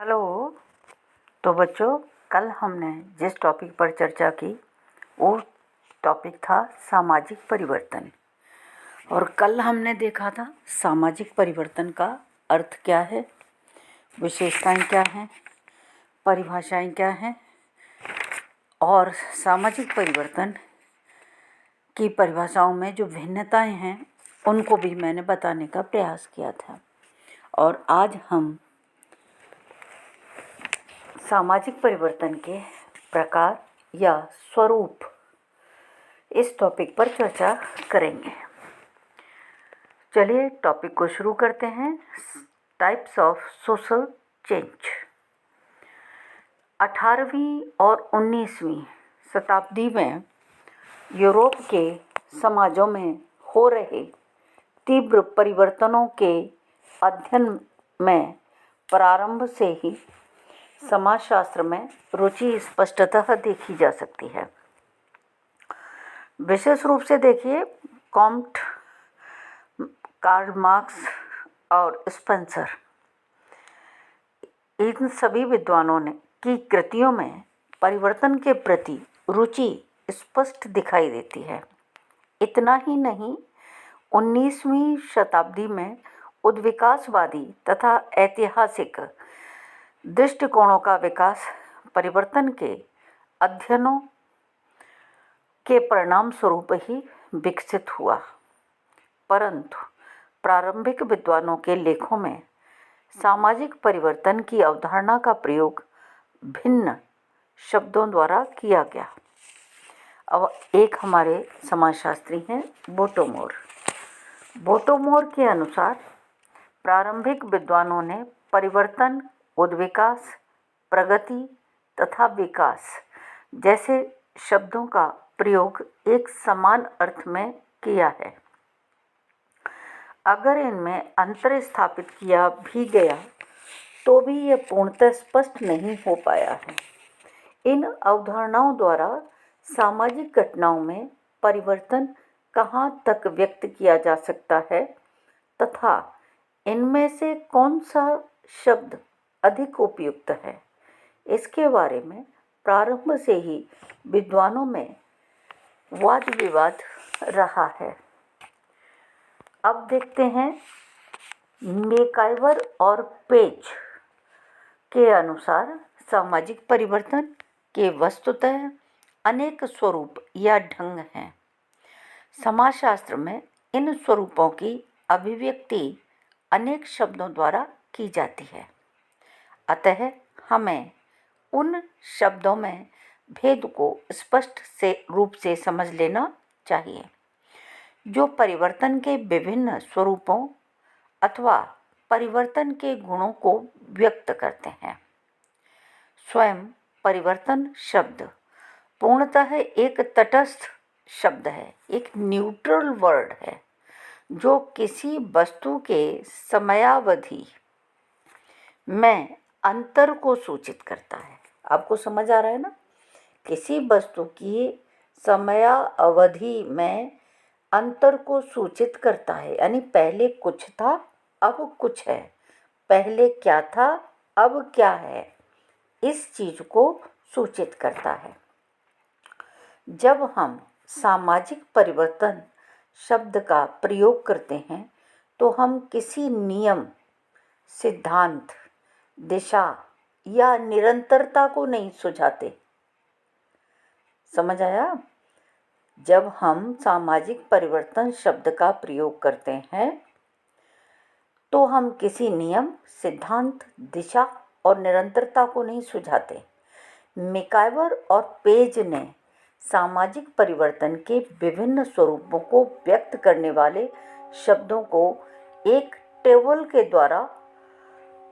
Hello. तो बच्चों, कल हमने जिस टॉपिक पर चर्चा की वो टॉपिक था सामाजिक परिवर्तन। और कल हमने देखा था सामाजिक परिवर्तन का अर्थ क्या है, विशेषताएं क्या हैं, परिभाषाएं क्या हैं, और सामाजिक परिवर्तन की परिभाषाओं में जो भिन्नताएं हैं उनको भी मैंने बताने का प्रयास किया था। और आज हम सामाजिक परिवर्तन के प्रकार या स्वरूप इस टॉपिक पर चर्चा करेंगे। चलिए टॉपिक को शुरू करते हैं। Types of social change. 18वीं और 19वीं शताब्दी में यूरोप के समाजों में हो रहे तीव्र परिवर्तनों के अध्ययन में प्रारंभ से ही समाजशास्त्र में रुचि स्पष्टतः देखी जा सकती है। विशेष रूप से देखिए, कॉम्ट, कार्ल मार्क्स और स्पेंसर, इन सभी विद्वानों ने की कृतियों में परिवर्तन के प्रति रुचि स्पष्ट दिखाई देती है। इतना ही नहीं, 19वीं शताब्दी में उद्विकासवादी तथा ऐतिहासिक दृष्टिकोणों का विकास परिवर्तन के अध्ययनों के परिणाम स्वरूप ही विकसित हुआ। परंतु प्रारंभिक विद्वानों के लेखों में सामाजिक परिवर्तन की अवधारणा का प्रयोग भिन्न शब्दों द्वारा किया गया। अब एक हमारे समाजशास्त्री हैं बोटोमोर। बोटोमोर के अनुसार प्रारंभिक विद्वानों ने परिवर्तन, उद्विकास, प्रगति तथा विकास जैसे शब्दों का प्रयोग एक समान अर्थ में किया है। अगर इनमें अंतर स्थापित किया भी गया तो भी यह पूर्णतः स्पष्ट नहीं हो पाया है। इन अवधारणाओं द्वारा सामाजिक घटनाओं में परिवर्तन कहाँ तक व्यक्त किया जा सकता है तथा इनमें से कौन सा शब्द अधिक उपयुक्त है, इसके बारे में प्रारंभ से ही विद्वानों में वाद विवाद रहा है। अब देखते हैं, मैकाइवर और पेज के अनुसार सामाजिक परिवर्तन के वस्तुतः अनेक स्वरूप या ढंग हैं। समाजशास्त्र में इन स्वरूपों की अभिव्यक्ति अनेक शब्दों द्वारा की जाती है। अतः हमें उन शब्दों में भेद को स्पष्ट से रूप से समझ लेना चाहिए जो परिवर्तन के विभिन्न स्वरूपों अथवा परिवर्तन के गुणों को व्यक्त करते हैं। स्वयं परिवर्तन शब्द पूर्णतः एक तटस्थ शब्द है, एक न्यूट्रल वर्ड है जो किसी वस्तु के समयावधि में अंतर को सूचित करता है। आपको समझ आ रहा है ना? किसी वस्तु की समयावधि में अंतर को सूचित करता है, यानी पहले कुछ था अब कुछ है, पहले क्या था अब क्या है, इस चीज को सूचित करता है। जब हम सामाजिक परिवर्तन शब्द का प्रयोग करते हैं तो हम किसी नियम, सिद्धांत, दिशा या निरंतरता को नहीं सुझाते। समझ आया? जब हम सामाजिक परिवर्तन शब्द का प्रयोग करते हैं तो हम किसी नियम, सिद्धांत, दिशा और निरंतरता को नहीं सुझाते। मैकाइवर और पेज ने सामाजिक परिवर्तन के विभिन्न स्वरूपों को व्यक्त करने वाले शब्दों को एक टेबल के द्वारा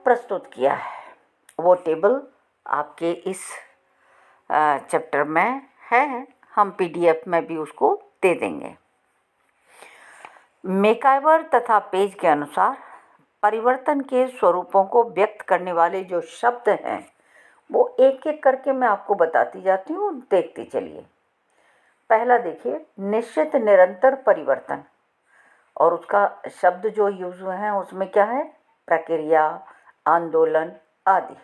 प्रस्तुत किया है। वो टेबल आपके इस चैप्टर में है, हम पीडीएफ में भी उसको दे देंगे। मैकाइवर तथा पेज के अनुसार परिवर्तन के स्वरूपों को व्यक्त करने वाले जो शब्द हैं वो एक एक करके मैं आपको बताती जाती हूँ, देखते चलिए। पहला देखिए, निश्चित निरंतर परिवर्तन, और उसका शब्द जो यूज हुए हैं उसमें क्या है? प्रक्रिया, आंदोलन आदि।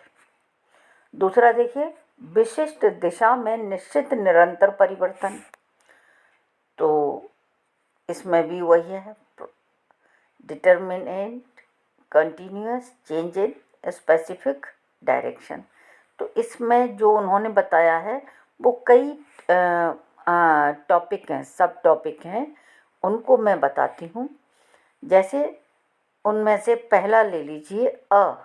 दूसरा देखिए, विशिष्ट दिशा में निश्चित निरंतर परिवर्तन, तो इसमें भी वही है, determinant continuous change in specific direction. तो इसमें जो उन्होंने बताया है वो कई टॉपिक हैं, सब टॉपिक हैं, उनको मैं बताती हूँ। जैसे उनमें से पहला ले लीजिए, अ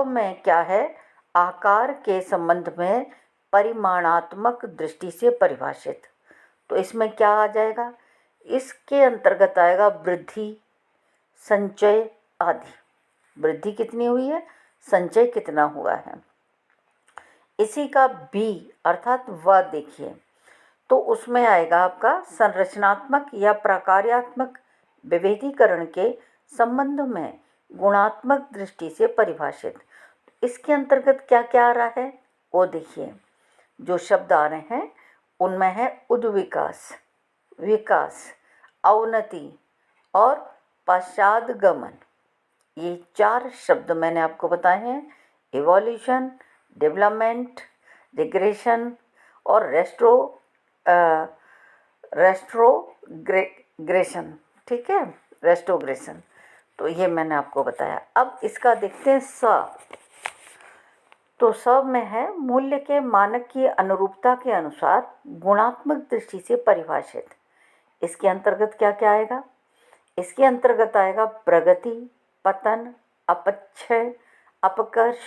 में क्या है, आकार के संबंध में परिमाणात्मक दृष्टि से परिभाषित। तो इसमें क्या आ जाएगा, इसके अंतर्गत आएगा वृद्धि, संचय आदि। वृद्धि कितनी हुई है, संचय कितना हुआ है। इसी का बी अर्थात व देखिए, तो उसमें आएगा आपका संरचनात्मक या प्रकार्यात्मक विभेदीकरण के संबंध में गुणात्मक दृष्टि से परिभाषित। इसके अंतर्गत क्या क्या आ रहा है वो देखिए, जो शब्द आ रहे हैं उनमें है उद्विकास, विकास, अवनति और पश्चादगमन। ये 4 शब्द मैंने आपको बताए हैं, इवोल्यूशन, डेवलपमेंट, रिग्रेशन और रेस्ट्रोग्रेशन। ठीक है, रेस्टोग्रेशन। तो ये मैंने आपको बताया। अब इसका देखते हैं तो सब में है मूल्य के मानक की अनुरूपता के अनुसार गुणात्मक दृष्टि से परिभाषित। इसके अंतर्गत क्या क्या आएगा, इसके अंतर्गत आएगा प्रगति, पतन, अपक्षय, अपकर्ष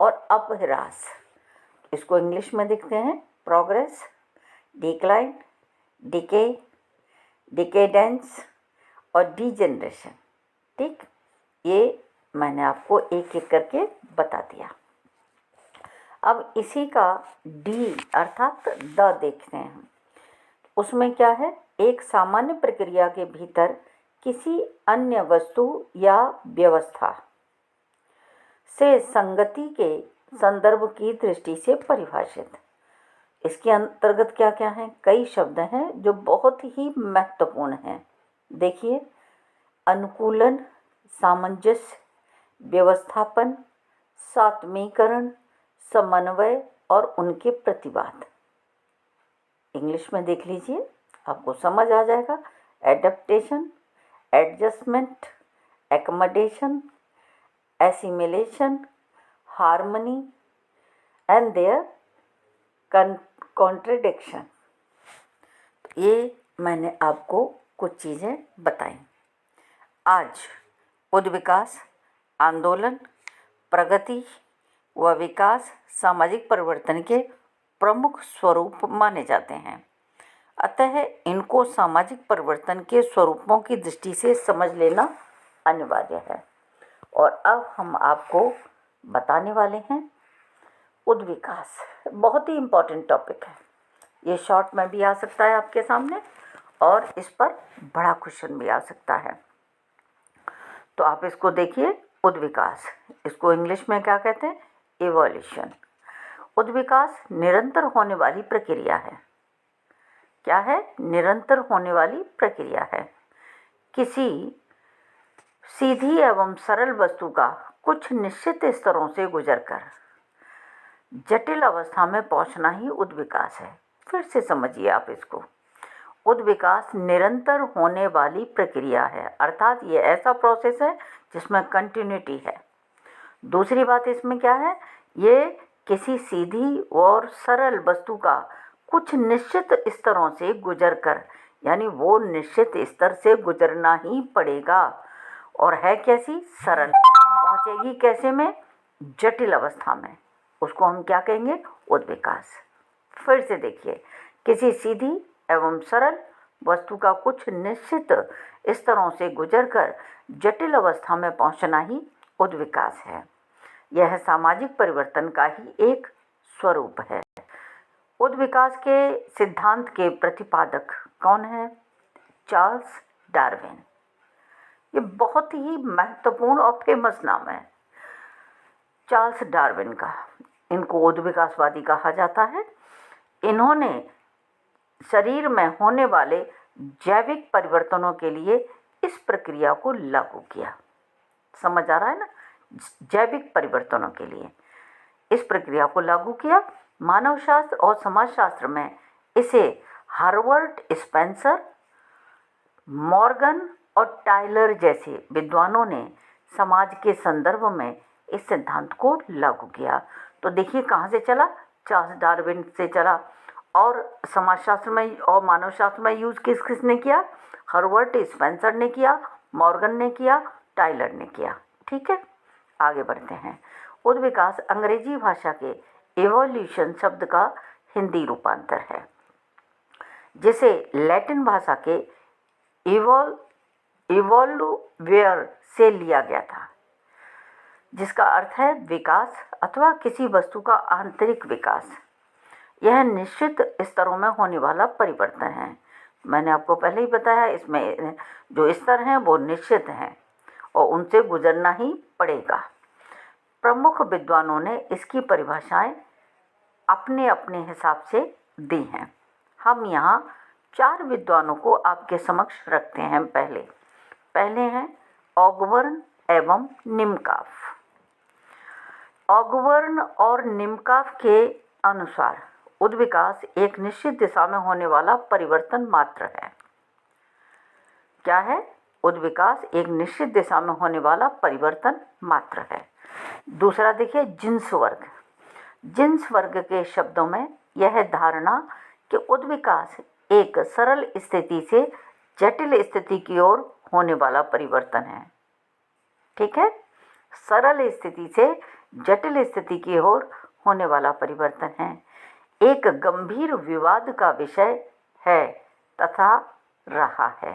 और अपह्रास। इसको इंग्लिश में देखते हैं, प्रोग्रेस, डिक्लाइन, डिके, डिकेडेंस और डीजेनरेशन। ठीक, ये मैंने आपको एक एक करके बता दिया। अब इसी का डी अर्थात द देखते हैं। उसमें क्या है, एक सामान्य प्रक्रिया के भीतर किसी अन्य वस्तु या व्यवस्था से संगति के संदर्भ की दृष्टि से परिभाषित। इसके अंतर्गत क्या क्या हैं, कई शब्द हैं जो बहुत ही महत्वपूर्ण हैं। देखिए, अनुकूलन, सामंजस्य, व्यवस्थापन, सात्मीकरण, समन्वय और उनके प्रतिवाद। इंग्लिश में देख लीजिए, आपको समझ आ जाएगा। Adaptation, adjustment, accommodation, assimilation, harmony and their contradiction. ये मैंने आपको कुछ चीज़ें बताई। आज उद्विकास, आंदोलन, प्रगति व विकास सामाजिक परिवर्तन के प्रमुख स्वरूप माने जाते हैं। अतः इनको सामाजिक परिवर्तन के स्वरूपों की दृष्टि से समझ लेना अनिवार्य है। और अब हम आपको बताने वाले हैं उद्विकास। बहुत ही इम्पोर्टेंट टॉपिक है, ये शॉर्ट में भी आ सकता है आपके सामने और इस पर बड़ा क्वेश्चन भी आ सकता है। तो आप इसको देखिए, उद्विकास, इसको इंग्लिश में क्या कहते हैं, इवोल्यूशन। उद्विकास निरंतर होने वाली प्रक्रिया है। क्या है, निरंतर होने वाली प्रक्रिया है। किसी सीधी एवं सरल वस्तु का कुछ निश्चित स्तरों से गुजरकर जटिल अवस्था में पहुंचना ही उद्विकास है। फिर से समझिए आप इसको, उद्विकास निरंतर होने वाली प्रक्रिया है, अर्थात ये ऐसा प्रोसेस है जिसमें कंटिन्यूटी है। दूसरी बात इसमें क्या है, ये किसी सीधी और सरल वस्तु का कुछ निश्चित स्तरों से गुजरकर, यानी वो निश्चित स्तर से गुजरना ही पड़ेगा। और है कैसी, सरल, पहुंचेगी कैसे में, जटिल अवस्था में, उसको हम क्या कहेंगे, उद्विकास। फिर से देखिए, किसी सीधी एवं सरल वस्तु का कुछ निश्चित स्तरों से गुजरकर जटिल अवस्था में पहुंचना ही उद्विकास है। यह सामाजिक परिवर्तन का ही एक स्वरूप है। उद्विकास के सिद्धांत के प्रतिपादक कौन है, चार्ल्स डार्विन। ये बहुत ही महत्वपूर्ण और फेमस नाम है चार्ल्स डार्विन का। इनको उद्विकासवादी कहा जाता है। इन्होंने शरीर में होने वाले जैविक परिवर्तनों के लिए इस प्रक्रिया को लागू किया। समझ आ रहा है ना, जैविक परिवर्तनों के लिए। इस प्रक्रिया को लागू किया। मानवशास्त्र और समाजशास्त्र में इसे हार्वर्ड, स्पेंसर, मॉर्गन और टाइलर जैसे विद्वानों ने समाज के संदर्भ में इस सिद्धांत को लागू किया। तो देखिए कहाँ से चला, चार्ल्स डार्विन से चला। और समाजशास्त्र में और मानवशास्त्र में यूज किसने किया? हार्वर्ड, स्पेंसर ने किया, मॉर्गन ने किया, टाइलर ने किया। ठीक है, आगे बढ़ते हैं। उद्विकास अंग्रेजी भाषा के एवोल्यूशन शब्द का हिंदी रूपांतर है, जिसे लैटिन भाषा के इवोल्वेयर से लिया गया था, जिसका अर्थ है विकास अथवा किसी वस्तु का आंतरिक विकास। यह निश्चित स्तरों में होने वाला परिवर्तन है। मैंने आपको पहले ही बताया, इसमें जो स्तर हैं वो निश्चित हैं और उनसे गुजरना ही पड़ेगा। प्रमुख विद्वानों ने इसकी परिभाषाएं अपने अपने हिसाब से दी हैं। हम यहाँ 4 विद्वानों को आपके समक्ष रखते हैं। पहले हैं ऑगबर्न एवं निमकाफ। ऑगबर्न और निमकाफ के अनुसार उद्विकास एक निश्चित दिशा में होने वाला परिवर्तन मात्र है। क्या है? उद्विकास एक निश्चित दिशा में होने वाला परिवर्तन मात्र है। दूसरा देखिए, जिन्स वर्ग। जिन्स वर्ग के शब्दों में यह धारणा कि उद्विकास एक सरल स्थिति से जटिल स्थिति की ओर होने वाला परिवर्तन है। ठीक है, सरल स्थिति से जटिल स्थिति की ओर होने वाला परिवर्तन है, एक गंभीर विवाद का विषय है तथा रहा है।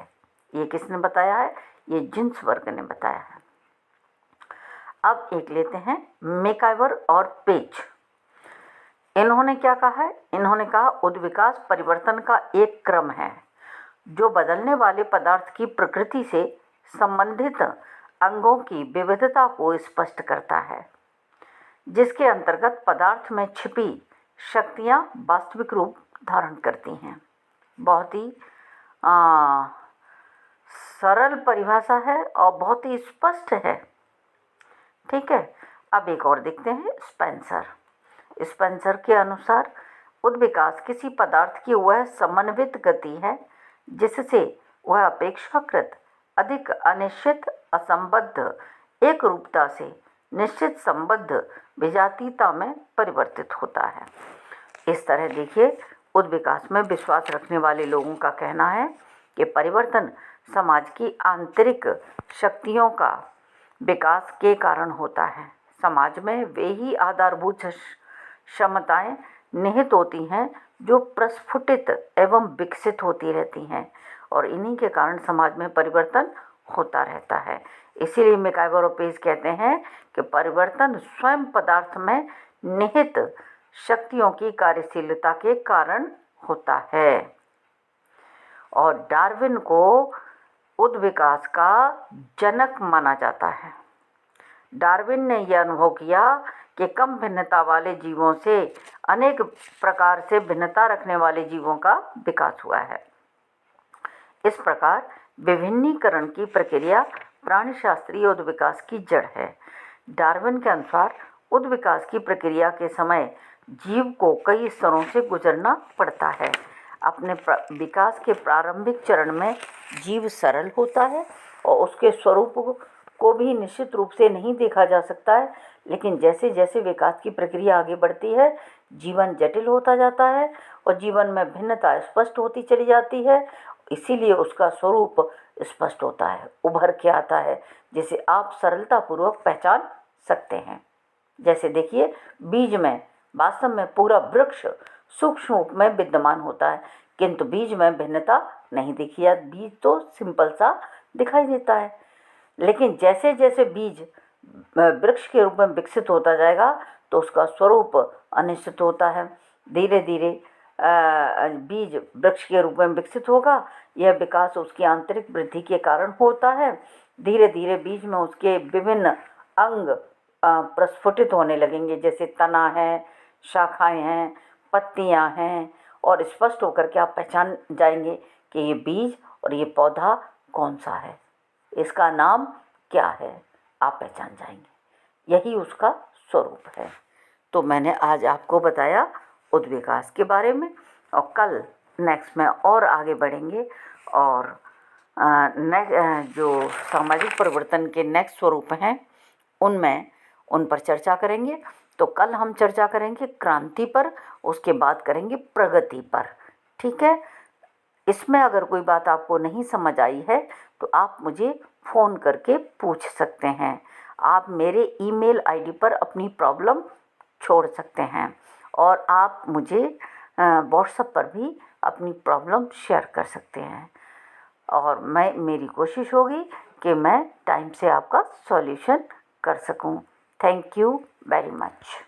ये किसने बताया है? ये जिन्स वर्ग ने बताया है। अब एक लेते हैं मैकआइवर और पेज। इन्होंने क्या कहा है? इन्होंने कहा उद्विकास परिवर्तन का एक क्रम है जो बदलने वाले पदार्थ की प्रकृति से संबंधित अंगों की विविधता को स्पष्ट करता है, जिसके अंतर्गत पदार्थ में छिपी शक्तियाँ वास्तविक रूप धारण करती हैं। बहुत ही सरल परिभाषा है और बहुत ही स्पष्ट है। ठीक है, अब एक और देखते हैं, स्पेंसर। स्पेंसर के अनुसार उद्विकास किसी पदार्थ की वह समन्वित गति है जिससे वह अपेक्षाकृत अधिक अनिश्चित, असंबद्ध एक रूपता से निश्चित संबद्ध विजातीयता में परिवर्तित होता है। इस तरह देखिए, उद्विकास में विश्वास रखने वाले लोगों का कहना है कि परिवर्तन समाज की आंतरिक शक्तियों का विकास के कारण होता है। समाज में वे ही आधारभूत क्षमताएं निहित होती हैं जो प्रस्फुटित एवं विकसित होती रहती हैं और इन्हीं के कारण समाज में परिवर्तन होता रहता है। इसीलिए मैकआइवर और पेज कहते हैं कि परिवर्तन स्वयं पदार्थ में निहित शक्तियों की कार्यशीलता के कारण होता है। और डार्विन को उद्विकास का जनक माना जाता है। डार्विन ने यह अनुभव किया कि कम भिन्नता वाले जीवों से अनेक प्रकार से भिन्नता रखने वाले जीवों का विकास हुआ है। इस प्रकार विभिन्नीकरण की प्रक्रिया प्राणिशास्त्रीय उद्विकास की जड़ है। डार्विन के अनुसार उद्विकास की प्रक्रिया के समय जीव को कई स्तरों से गुजरना पड़ता है। अपने विकास के प्रारंभिक चरण में जीव सरल होता है और उसके स्वरूप को भी निश्चित रूप से नहीं देखा जा सकता है, लेकिन जैसे जैसे विकास की प्रक्रिया आगे बढ़ती है जीवन जटिल होता जाता है और जीवन में भिन्नता स्पष्ट होती चली जाती है। इसीलिए उसका स्वरूप स्पष्ट होता है, उभर के आता है, जिसे आप सरलतापूर्वक पहचान सकते हैं। जैसे देखिए, बीज में वास्तव में पूरा वृक्ष सूक्ष्म रूप में विद्यमान होता है, किंतु बीज में भिन्नता नहीं दिखी है। बीज तो सिंपल सा दिखाई देता है, लेकिन जैसे जैसे बीज वृक्ष के रूप में विकसित होता जाएगा तो उसका स्वरूप अनिश्चित होता है। धीरे धीरे बीज वृक्ष के रूप में विकसित होगा। यह विकास उसकी आंतरिक वृद्धि के कारण होता है। धीरे धीरे बीज में उसके विभिन्न अंग प्रस्फुटित होने लगेंगे, जैसे तना है, शाखाएं हैं, पत्तियां हैं, और स्पष्ट होकर के आप पहचान जाएंगे कि ये बीज और ये पौधा कौन सा है, इसका नाम क्या है, आप पहचान जाएंगे। यही उसका स्वरूप है। तो मैंने आज आपको बताया उद्विकास के बारे में, और कल नेक्स्ट में और आगे बढ़ेंगे और जो सामाजिक परिवर्तन के नेक्स्ट स्वरूप हैं उन पर चर्चा करेंगे। तो कल हम चर्चा करेंगे क्रांति पर, उसके बाद करेंगे प्रगति पर। ठीक है। इसमें अगर कोई बात आपको नहीं समझ आई है तो आप मुझे फ़ोन करके पूछ सकते हैं। आप मेरे ईमेल आईडी पर अपनी प्रॉब्लम छोड़ सकते हैं और आप मुझे व्हाट्सएप पर भी अपनी प्रॉब्लम शेयर कर सकते हैं, और मेरी कोशिश होगी कि मैं टाइम से आपका सॉल्यूशन कर सकूं। Thank you very much.